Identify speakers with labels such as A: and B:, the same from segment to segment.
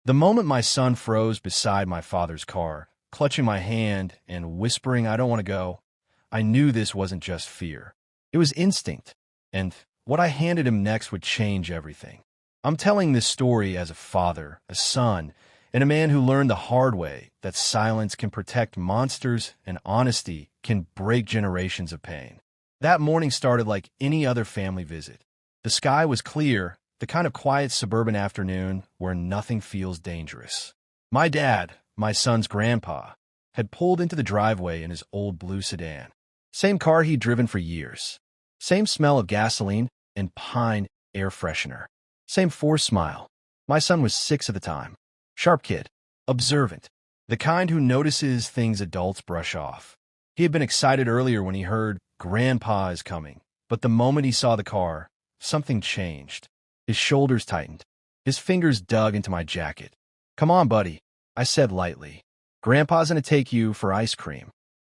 A: The moment my son froze beside my father's car, clutching my hand and whispering, "I don't want to go," I knew this wasn't just fear. It was instinct, and what I handed him next would change everything. I'm telling this story as a father, a son, and a man who learned the hard way that silence can protect monsters and honesty can break generations of pain. That morning started like any other family visit. The sky was clear, the kind of quiet suburban afternoon where nothing feels dangerous. My dad, my son's grandpa, had pulled into the driveway in his old blue sedan. Same car he'd driven for years. Same smell of gasoline and pine air freshener. Same forced smile. My son was 6 at the time. Sharp kid. Observant. The kind who notices things adults brush off. He had been excited earlier when he heard, "Grandpa is coming." But the moment he saw the car, something changed. His shoulders tightened. His fingers dug into my jacket. "Come on, buddy," I said lightly. "Grandpa's gonna take you for ice cream."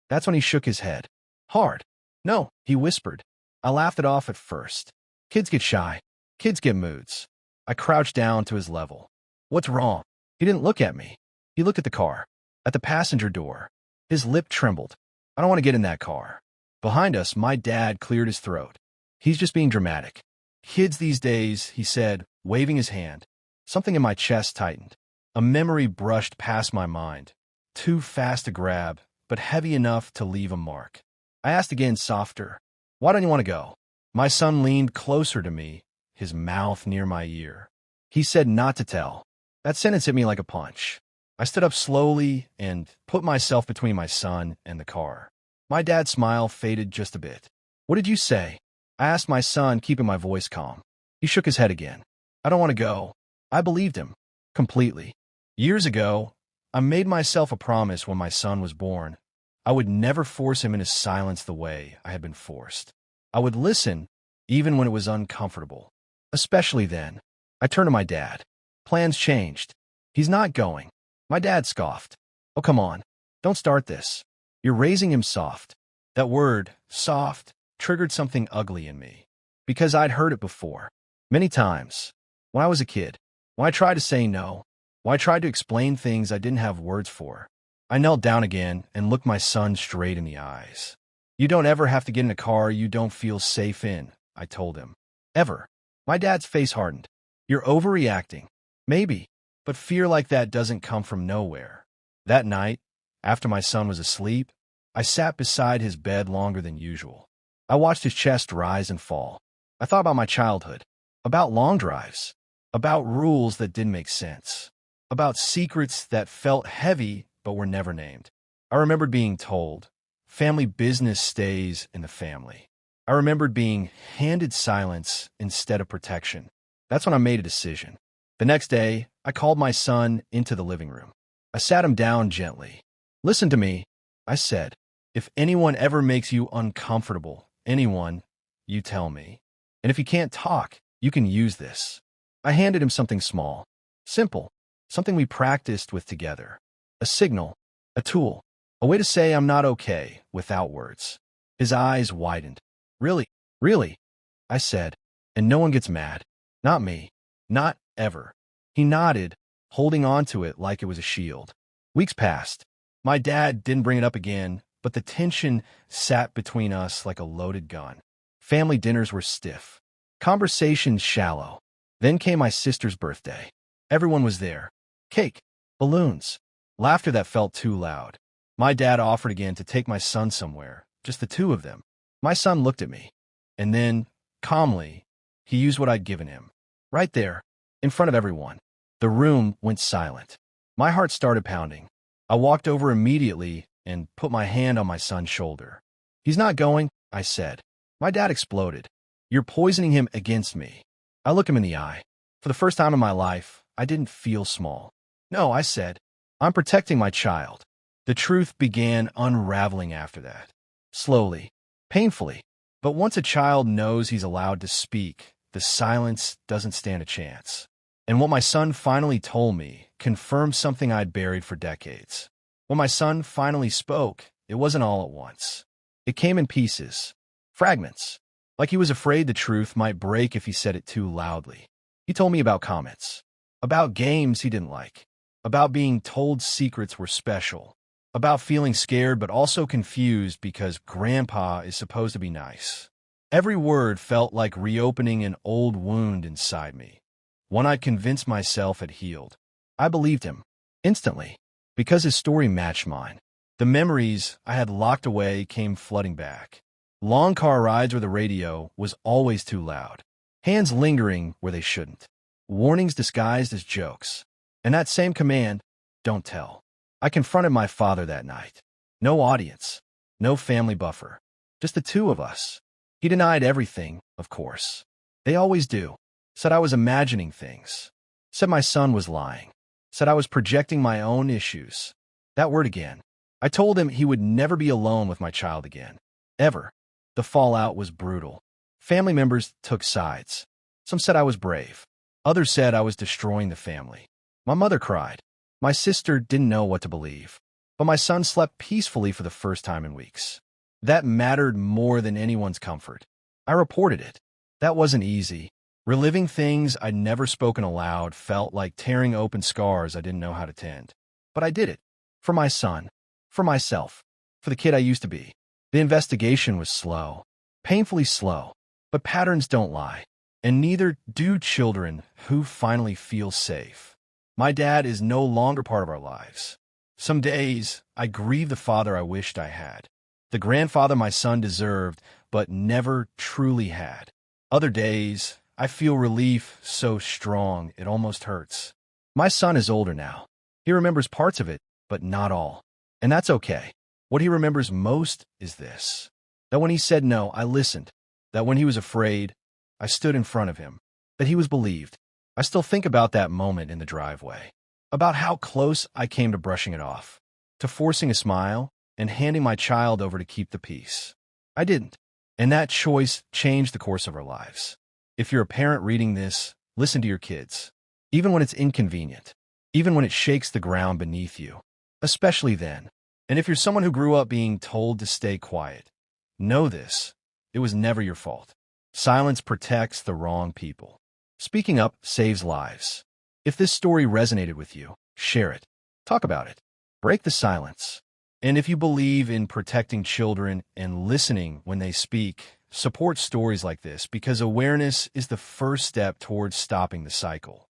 A: That's when he shook his head. Hard. "No," he whispered. I laughed it off at first. Kids get shy. Kids get moods. I crouched down to his level. "What's wrong?" He didn't look at me. He looked at the car. At the passenger door. His lip trembled. "I don't want to get in that car." Behind us, my dad cleared his throat. "He's just being dramatic. Kids these days," he said, waving his hand. Something in my chest tightened. A memory brushed past my mind. Too fast to grab, but heavy enough to leave a mark. I asked again, softer, "Why don't you want to go?" My son leaned closer to me, his mouth near my ear. He said not to tell. That sentence hit me like a punch. I stood up slowly and put myself between my son and the car. My dad's smile faded just a bit. "What did you say?" I asked my son, keeping my voice calm. He shook his head again. "I don't want to go." I believed him. Completely. Years ago, I made myself a promise when my son was born. I would never force him into silence the way I had been forced. I would listen, even when it was uncomfortable. Especially then. I turned to my dad. Plans changed. "He's not going." My dad scoffed. "Oh, come on. Don't start this. You're raising him soft." That word, soft, triggered something ugly in me. Because I'd heard it before. Many times. When I was a kid. When I tried to say no. When I tried to explain things I didn't have words for. I knelt down again and looked my son straight in the eyes. "You don't ever have to get in a car you don't feel safe in," I told him. "Ever." My dad's face hardened. "You're overreacting." "Maybe. But fear like that doesn't come from nowhere." That night, after my son was asleep, I sat beside his bed longer than usual. I watched his chest rise and fall. I thought about my childhood, about long drives, about rules that didn't make sense, about secrets that felt heavy but were never named. I remembered being told, family business stays in the family. I remembered being handed silence instead of protection. That's when I made a decision. The next day, I called my son into the living room. I sat him down gently. "Listen to me," I said. "If anyone ever makes you uncomfortable, anyone, you tell me. And if you can't talk, you can use this." I handed him something small, simple, something we practiced with together. A signal, a tool, a way to say I'm not okay without words. His eyes widened. "Really? Really?" I said. "And no one gets mad. Not me. Not ever." He nodded, holding on to it like it was a shield. Weeks passed. My dad didn't bring it up again, but the tension sat between us like a loaded gun. Family dinners were stiff. Conversations shallow. Then came my sister's birthday. Everyone was there. Cake, balloons, laughter that felt too loud. My dad offered again to take my son somewhere, just the two of them. My son looked at me, and then, calmly, he used what I'd given him. Right there, in front of everyone. The room went silent. My heart started pounding. I walked over immediately and put my hand on my son's shoulder. "He's not going," I said. My dad exploded. "You're poisoning him against me." I looked him in the eye. For the first time in my life, I didn't feel small. "No," I said. "I'm protecting my child." The truth began unraveling after that. Slowly, painfully. But once a child knows he's allowed to speak, the silence doesn't stand a chance. And what my son finally told me confirmed something I'd buried for decades. When my son finally spoke, it wasn't all at once. It came in pieces, fragments, like he was afraid the truth might break if he said it too loudly. He told me about comments. about games he didn't like, about being told secrets were special, about feeling scared but also confused because Grandpa is supposed to be nice. Every word felt like reopening an old wound inside me, one I'd convinced myself had healed. I believed him, instantly, because his story matched mine. The memories I had locked away came flooding back. Long car rides where the radio was always too loud, hands lingering where they shouldn't, warnings disguised as jokes, and that same command, don't tell. I confronted my father that night. No audience, no family buffer, just the two of us. He denied everything, of course. They always do. Said I was imagining things. Said my son was lying. Said I was projecting my own issues. That word again. I told him he would never be alone with my child again. Ever. The fallout was brutal. Family members took sides. Some said I was brave. Others said I was destroying the family. My mother cried. My sister didn't know what to believe. But my son slept peacefully for the first time in weeks. That mattered more than anyone's comfort. I reported it. That wasn't easy. Reliving things I'd never spoken aloud felt like tearing open scars I didn't know how to tend. But I did it. For my son. For myself. For the kid I used to be. The investigation was slow. Painfully slow. But patterns don't lie. And neither do children who finally feel safe. My dad is no longer part of our lives. Some days, I grieve the father I wished I had. The grandfather my son deserved, but never truly had. Other days, I feel relief so strong it almost hurts. My son is older now. He remembers parts of it, but not all. And that's okay. What he remembers most is this. That when he said no, I listened. That when he was afraid, I stood in front of him. That he was believed. I still think about that moment in the driveway. About how close I came to brushing it off. To forcing a smile and handing my child over to keep the peace. I didn't. And that choice changed the course of our lives. If you're a parent reading this, listen to your kids. Even when it's inconvenient. Even when it shakes the ground beneath you. Especially then. And if you're someone who grew up being told to stay quiet, know this. It was never your fault. Silence protects the wrong people. Speaking up saves lives. If this story resonated with you, share it. Talk about it. Break the silence. And if you believe in protecting children and listening when they speak, support stories like this because awareness is the first step towards stopping the cycle.